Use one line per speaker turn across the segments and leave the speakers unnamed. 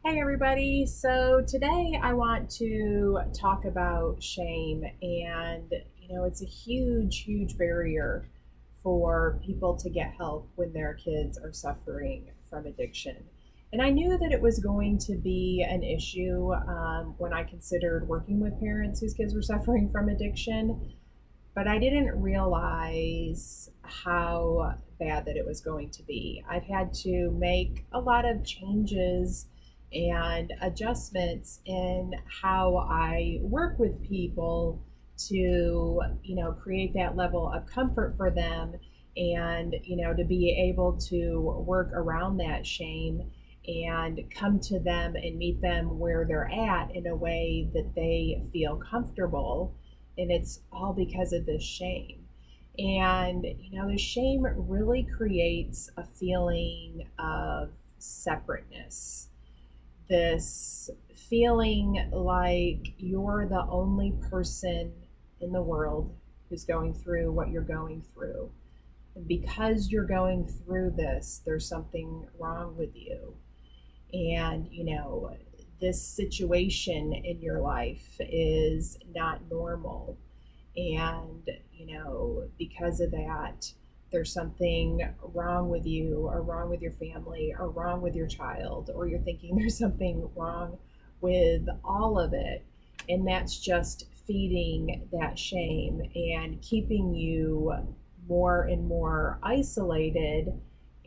Hey everybody. So today I want to talk about shame and it's a huge barrier for people to get help when their kids are suffering from addiction. And I knew that it was going to be an issue when I considered working with parents whose kids were suffering from addiction, but I didn't realize how bad that it was going to be. I've had to make a lot of changes and adjustments in how I work with people to, create that level of comfort for them and, to be able to work around that shame and come to them and meet them where they're at in a way that they feel comfortable, and it's all because of this shame. And the shame really creates a feeling of separateness, this feeling like you're the only person in the world who's going through what you're going through. And because you're going through this, there's something wrong with you. And this situation in your life is not normal, and because of that, there's something wrong with you or wrong with your family or wrong with your child, or you're thinking there's something wrong with all of it, and that's just feeding that shame and keeping you more and more isolated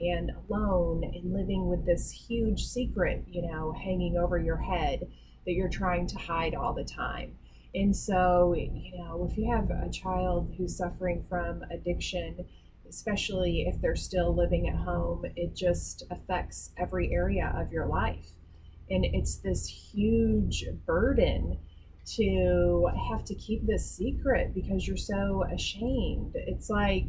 and alone and living with this huge secret, hanging over your head that you're trying to hide all the time. And so, if you have a child who's suffering from addiction, especially if they're still living at home, it just affects every area of your life. And it's this huge burden to have to keep this secret because you're so ashamed. It's like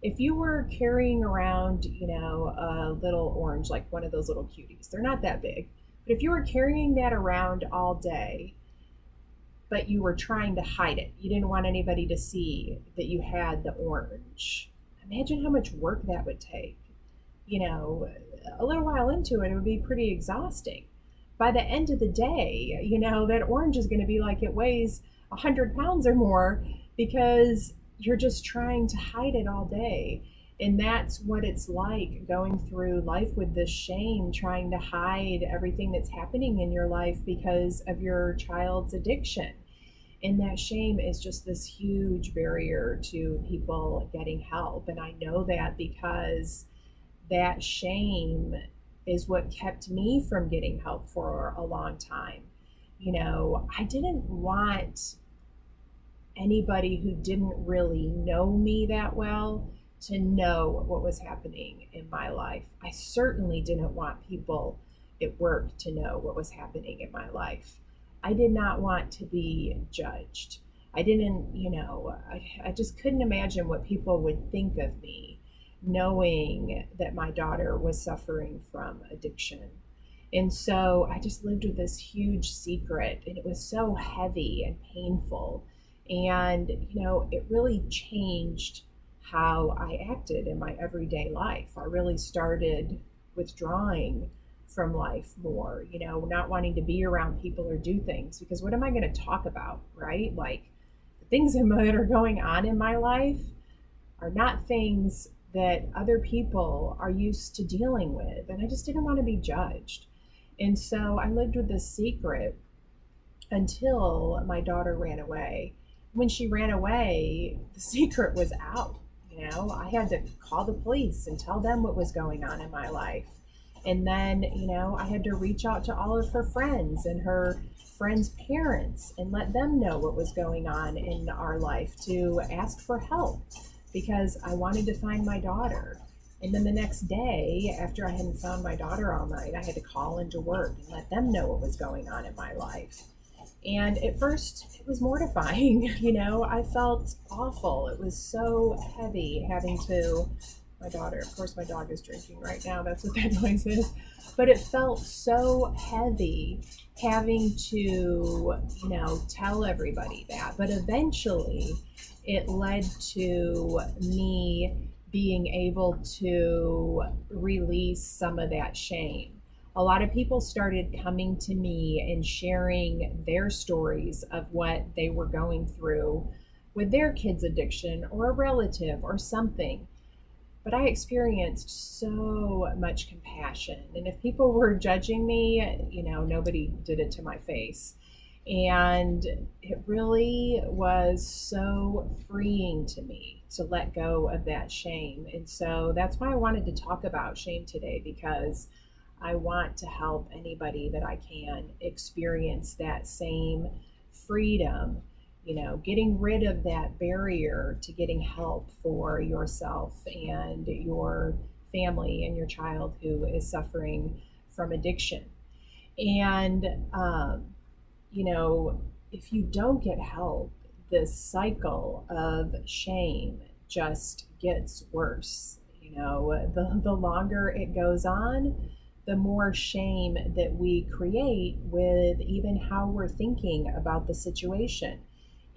if you were carrying around, a little orange, like one of those little cuties, they're not that big, but if you were carrying that around all day, but you were trying to hide it, you didn't want anybody to see that you had the orange. Imagine how much work that would take. You know, a little while into it, it would be pretty exhausting. By the end of the day, that orange is going to be like it weighs 100 pounds or more because you're just trying to hide it all day. And that's what it's like going through life with this shame, trying to hide everything that's happening in your life because of your child's addiction. And that shame is just this huge barrier to people getting help. And I know that because that shame is what kept me from getting help for a long time. I didn't want anybody who didn't really know me that well to know what was happening in my life. I certainly didn't want people at work to know what was happening in my life. I did not want to be judged. I didn't, I just couldn't imagine what people would think of me knowing that my daughter was suffering from addiction. And so I just lived with this huge secret, and it was so heavy and painful. And, it really changed how I acted in my everyday life. I really started withdrawing from life more, not wanting to be around people or do things because what am I going to talk about, right? Like the things that are going on in my life are not things that other people are used to dealing with. And I just didn't want to be judged. And so I lived with this secret until my daughter ran away. When she ran away, the secret was out. I had to call the police and tell them what was going on in my life. And then, I had to reach out to all of her friends and her friends' parents and let them know what was going on in our life to ask for help because I wanted to find my daughter. And then the next day, after I hadn't found my daughter all night, I had to call into work and let them know what was going on in my life. And at first, it was mortifying. I felt awful. It was so heavy having to, my daughter, of course, my dog is drinking right now. That's what that noise is. But it felt so heavy having to, tell everybody that. But eventually, it led to me being able to release some of that shame. a lot of people started coming to me and sharing their stories of what they were going through with their kids' addiction or a relative or something. But I experienced so much compassion. And if people were judging me, nobody did it to my face. And it really was so freeing to me to let go of that shame. And so that's why I wanted to talk about shame today, because I want to help anybody that I can experience that same freedom, getting rid of that barrier to getting help for yourself and your family and your child who is suffering from addiction. And, you know, if you don't get help, this cycle of shame just gets worse. The longer it goes on, the more shame that we create with even how we're thinking about the situation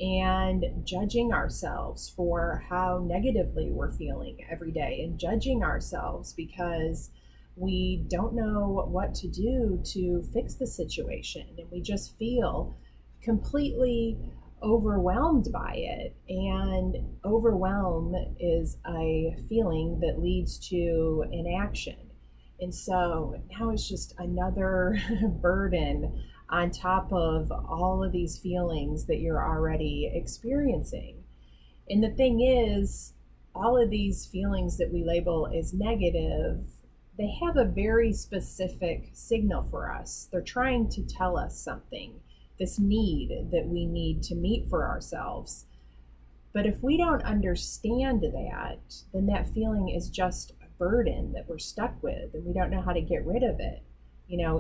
and judging ourselves for how negatively we're feeling every day, and judging ourselves because we don't know what to do to fix the situation, and we just feel completely overwhelmed by it. And overwhelm is a feeling that leads to inaction. And so now it's just another burden on top of all of these feelings that you're already experiencing. And the thing is, all of these feelings that we label as negative, they have a very specific signal for us. They're trying to tell us something, this need that we need to meet for ourselves. But if we don't understand that, then that feeling is just a burden that we're stuck with and we don't know how to get rid of it.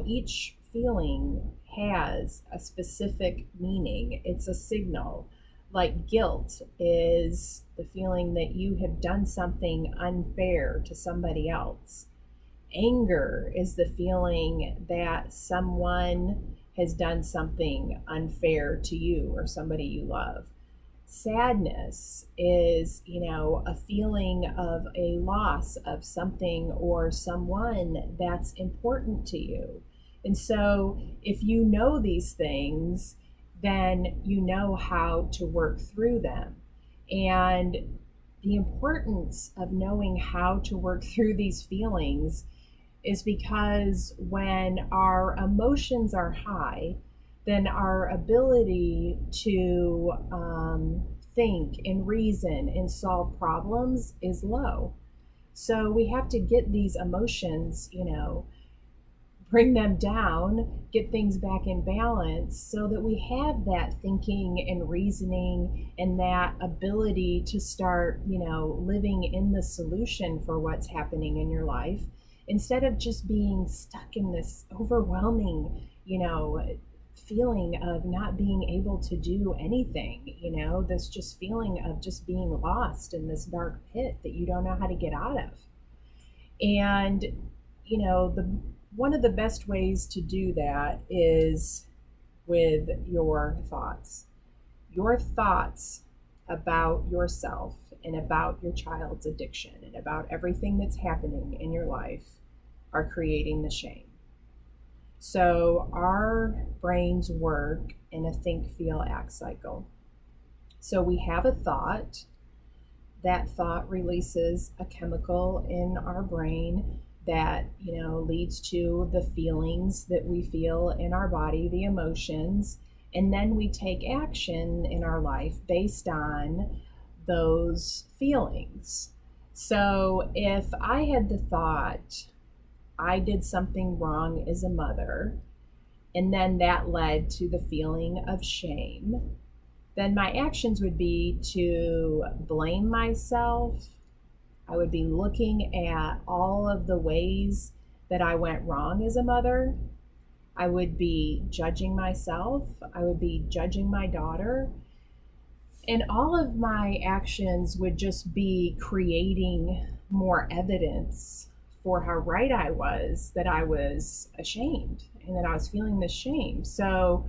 Each feeling has a specific meaning, it's a signal. Like guilt is the feeling that you have done something unfair to somebody else. Anger is the feeling that someone has done something unfair to you or somebody you love. Sadness is, a feeling of a loss of something or someone that's important to you. And so if you know these things, then you know how to work through them. And the importance of knowing how to work through these feelings is because when our emotions are high, then our ability to think and reason and solve problems is low. So we have to get these emotions, bring them down, get things back in balance so that we have that thinking and reasoning and that ability to start, living in the solution for what's happening in your life instead of just being stuck in this overwhelming, feeling of not being able to do anything, this just feeling of just being lost in this dark pit that you don't know how to get out of. And, the one of the best ways to do that is with your thoughts. Your thoughts about yourself and about your child's addiction and about everything that's happening in your life are creating the shame. So our brains work in a think, feel, act cycle. So we have a thought. That thought releases a chemical in our brain that, leads to the feelings that we feel in our body, the emotions, and then we take action in our life based on those feelings. So if I had the thought, I did something wrong as a mother, and then that led to the feeling of shame, then my actions would be to blame myself. I would be looking at all of the ways that I went wrong as a mother. I would be judging myself. I would be judging my daughter. And all of my actions would just be creating more evidence for how right I was, that I was ashamed and that I was feeling this shame. So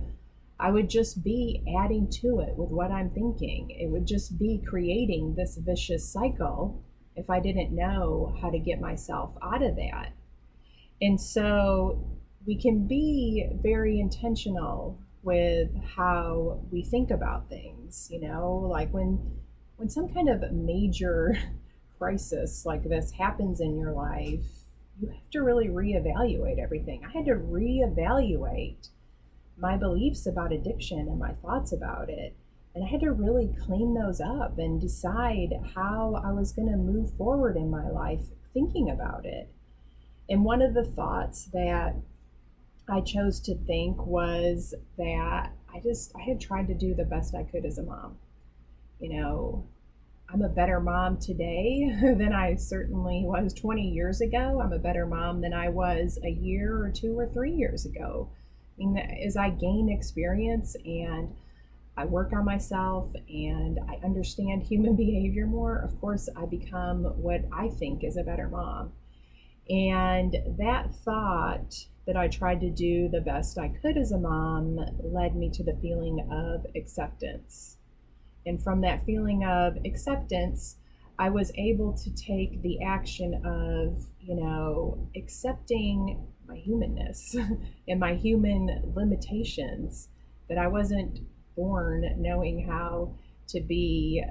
I would just be adding to it with what I'm thinking. It would just be creating this vicious cycle if I didn't know how to get myself out of that. And so we can be very intentional with how we think about things, like when some kind of major crisis like this happens in your life, you have to really reevaluate everything. I had to reevaluate my beliefs about addiction and my thoughts about it. And I had to really clean those up and decide how I was going to move forward in my life thinking about it. And one of the thoughts that I chose to think was that I had tried to do the best I could as a mom. You know, I'm a better mom today than I certainly was 20 years ago. I'm a better mom than I was a year or 2 or 3 years ago. I mean, as I gain experience and I work on myself and I understand human behavior more, of course, I become what I think is a better mom. And that thought that I tried to do the best I could as a mom led me to the feeling of acceptance. And from that feeling of acceptance, I was able to take the action of, accepting my humanness and my human limitations, that I wasn't born knowing how to be,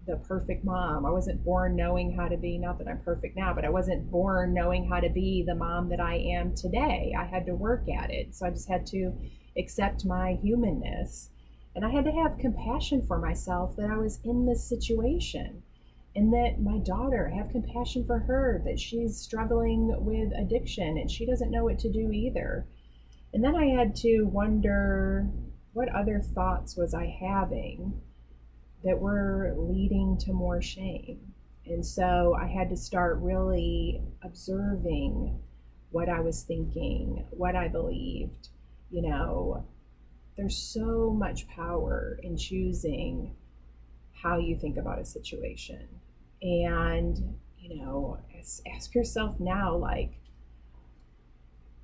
the perfect mom. I wasn't born knowing how to be, not that I'm perfect now, but I wasn't born knowing how to be the mom that I am today. I had to work at it. So I just had to accept my humanness. And I had to have compassion for myself that I was in this situation. And that my daughter, have compassion for her, that she's struggling with addiction and she doesn't know what to do either. And then I had to wonder, what other thoughts was I having that were leading to more shame? And so I had to start really observing what I was thinking, what I believed. You know, there's so much power in choosing how you think about a situation. And, ask yourself now, like,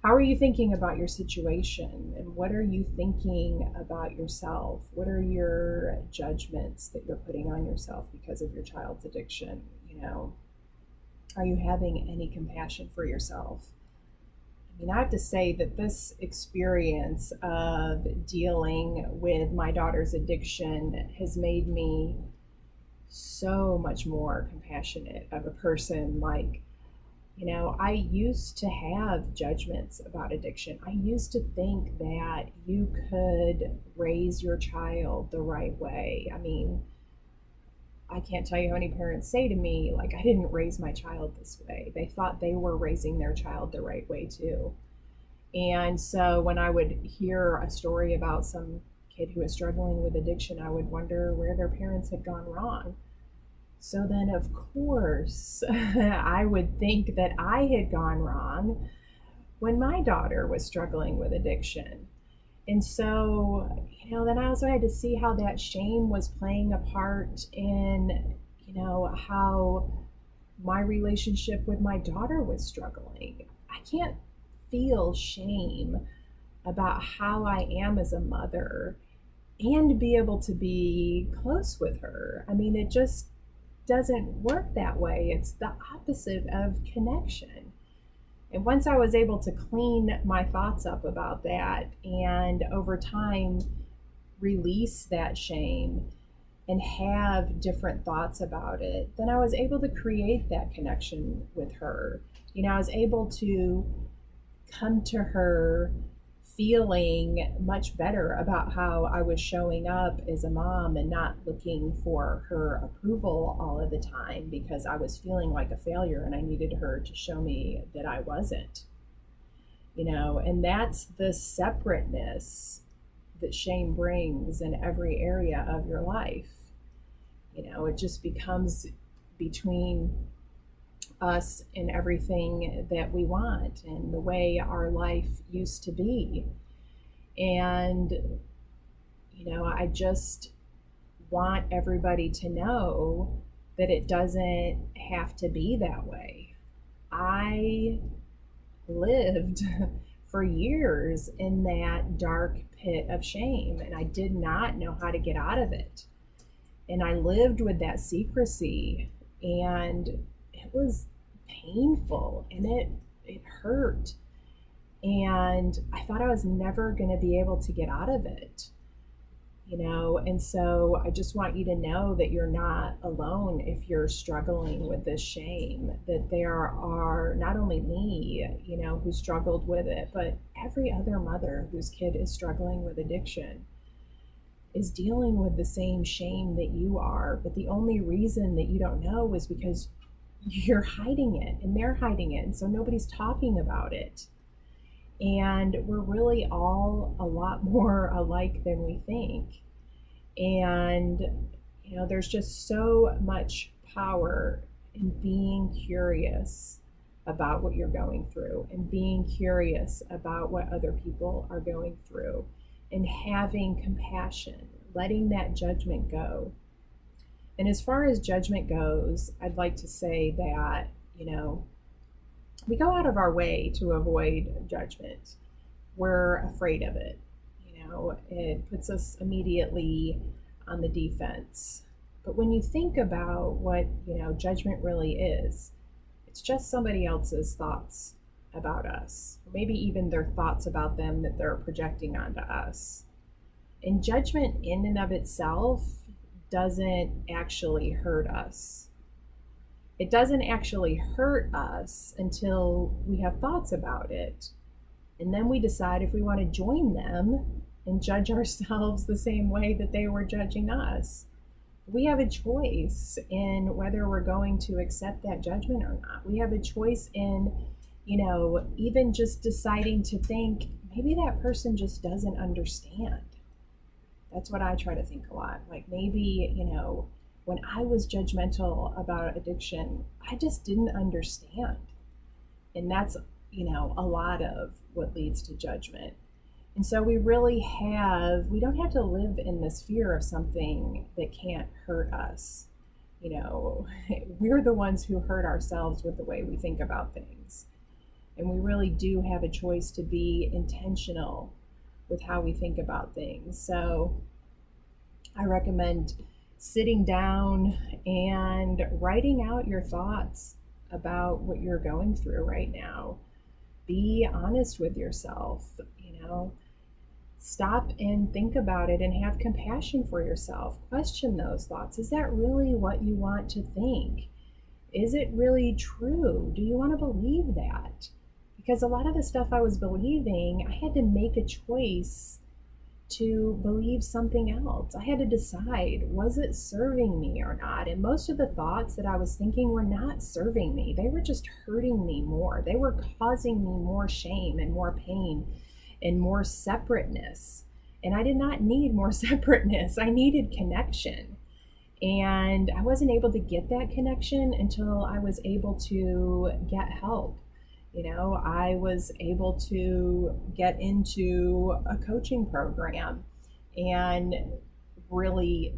how are you thinking about your situation? And what are you thinking about yourself? What are your judgments that you're putting on yourself because of your child's addiction? Are you having any compassion for yourself? I mean, I have to say that this experience of dealing with my daughter's addiction has made me so much more compassionate of a person. Like, I used to have judgments about addiction. I used to think that you could raise your child the right way. I mean, I can't tell you how many parents say to me, like, I didn't raise my child this way. They thought they were raising their child the right way too. And so when I would hear a story about some kid who was struggling with addiction, I would wonder where their parents had gone wrong. So then, of course, I would think that I had gone wrong when my daughter was struggling with addiction. And so, then I also had to see how that shame was playing a part in, how my relationship with my daughter was struggling. I can't feel shame about how I am as a mother and be able to be close with her. I mean, it just doesn't work that way. It's the opposite of connection. And once I was able to clean my thoughts up about that and over time release that shame and have different thoughts about it, then I was able to create that connection with her. I was able to come to her feeling much better about how I was showing up as a mom and not looking for her approval all of the time because I was feeling like a failure and I needed her to show me that I wasn't. And that's the separateness that shame brings in every area of your life. It just becomes between us and everything that we want and the way our life used to be. And, I just want everybody to know that it doesn't have to be that way. I lived for years in that dark pit of shame and I did not know how to get out of it. And I lived with that secrecy and it was painful and it hurt. And I thought I was never going to be able to get out of it, and so I just want you to know that you're not alone if you're struggling with this shame, that there are not only me, who struggled with it, but every other mother whose kid is struggling with addiction is dealing with the same shame that you are. But the only reason that you don't know is because you're hiding it and they're hiding it. And so nobody's talking about it. And we're really all a lot more alike than we think. And, there's just so much power in being curious about what you're going through and being curious about what other people are going through and having compassion, letting that judgment go. And as far as judgment goes, I'd like to say that, we go out of our way to avoid judgment. We're afraid of it. It puts us immediately on the defense. But when you think about what, judgment really is, it's just somebody else's thoughts about us, or maybe even their thoughts about them that they're projecting onto us. And judgment in and of itself doesn't actually hurt us. It doesn't actually hurt us until we have thoughts about it. And then we decide if we want to join them and judge ourselves the same way that they were judging us. We have a choice in whether we're going to accept that judgment or not. We have a choice in, even just deciding to think, maybe that person just doesn't understand. That's what I try to think a lot. Like maybe, when I was judgmental about addiction, I just didn't understand. And that's, a lot of what leads to judgment. And so we don't have to live in this fear of something that can't hurt us. We're the ones who hurt ourselves with the way we think about things. And we really do have a choice to be intentional with how we think about things. So I recommend sitting down and writing out your thoughts about what you're going through right now. Be honest with yourself, stop and think about it and have compassion for yourself. Question those thoughts. Is that really what you want to think? Is it really true? Do you want to believe that? Because a lot of the stuff I was believing, I had to make a choice to believe something else. I had to decide, was it serving me or not? And most of the thoughts that I was thinking were not serving me. They were just hurting me more. They were causing me more shame and more pain and more separateness. And I did not need more separateness. I needed connection. And I wasn't able to get that connection until I was able to get help. I was able to get into a coaching program and really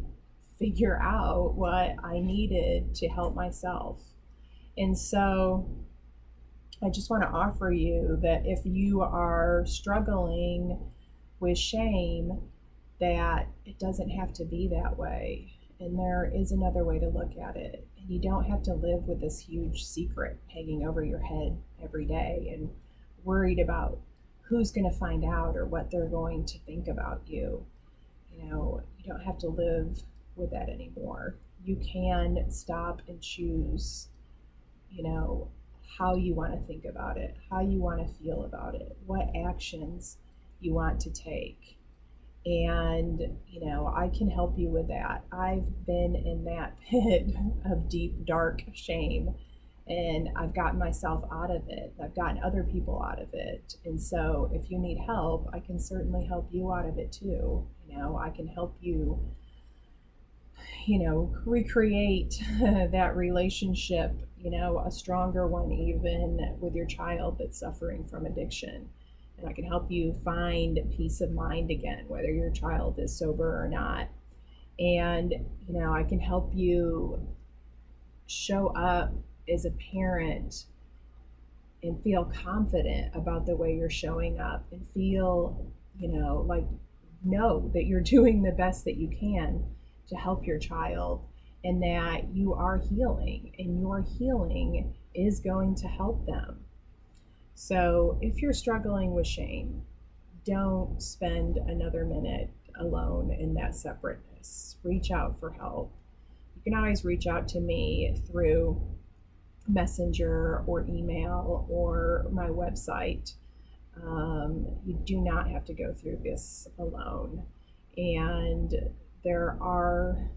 figure out what I needed to help myself. And so I just want to offer you that if you are struggling with shame, that it doesn't have to be that way. And there is another way to look at it. And you don't have to live with this huge secret hanging over your head every day and worried about who's going to find out or what they're going to think about you. You don't have to live with that anymore. You can stop and choose, how you want to think about it, how you want to feel about it, what actions you want to take. And, I can help you with that. I've been in that pit of deep, dark shame, and I've gotten myself out of it. I've gotten other people out of it. And so if you need help, I can certainly help you out of it too. I can help you, recreate that relationship, a stronger one even with your child that's suffering from addiction. And I can help you find peace of mind again, whether your child is sober or not. And, I can help you show up as a parent and feel confident about the way you're showing up and feel, know that you're doing the best that you can to help your child and that you are healing and your healing is going to help them. So if you're struggling with shame, don't spend another minute alone in that separateness. Reach out for help. You can always reach out to me through Messenger or email or my website. You do not have to go through this alone. And there are,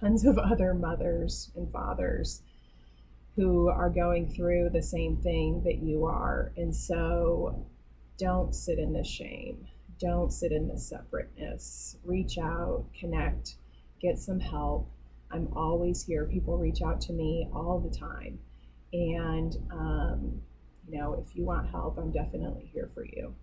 tons of other mothers and fathers who are going through the same thing that you are. And so don't sit in this shame. Don't sit in this separateness. Reach out, connect, get some help. I'm always here. People reach out to me all the time. And, if you want help, I'm definitely here for you.